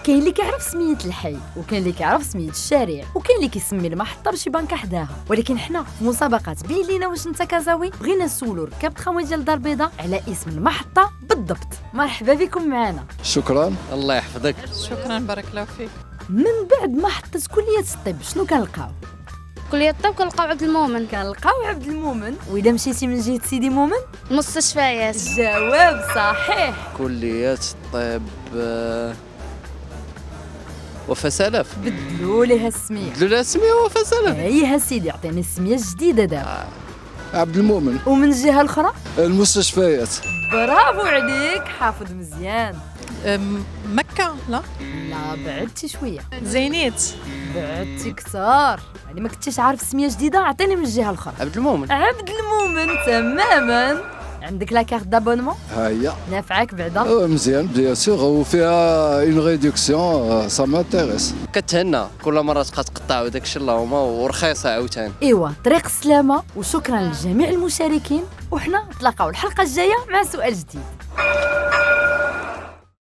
كاين اللي كيعرف سمية الحي، وكاين اللي كيعرف سمية الشارع، وكاين اللي كيسمي المحطة بشي بنكة حداها. ولكن حنا في مسابقات بين لينا واش انت كازاوي بغينا نسولو ركاب تخاوي ديال الدار البيضاء على اسم المحطة بالضبط. مرحبا بكم معنا. شكرا. الله يحفظك. شكرا بارك الله فيك. من بعد محطة كلية الطب شنو كنلقاو؟ كلية الطب كنلقاو عبد المؤمن. كنلقاو عبد المؤمن. وإذا مشيتي من جهة سيدي مؤمن مستشفيات. جواب صحيح. كلية الطب وفاء سلف. بدلوا ليها السمية. بدلوا لها السمية وفاء سلف. هيا سيدي عطيني السمية الجديدة دابا. عبد المؤمن. ومن الجهة الأخرى المستشفيات. برافو عليك، حافظ مزيان. مكة لا بعدتي شوية. زينيت. بعدتي كثار، يعني ما كنتيش عارف سمية جديدة. عطيني من الجهة الأخرى. عبد المؤمن. عبد المؤمن تماما. عندك لا كارت دابونمون هيا. نافعك بعدا؟ مزيان بيان سور، وفيها اون ريدكسيون سا مانتيريس. كتهنى كل مرة تبقى تقطع وداك الشيء اللهم ورخيصة عاوتاني. ايوا طريق السلامة، وشكرا لجميع المشاركين، وحنا نتلاقاو الحلقة الجاية مع سؤال جديد.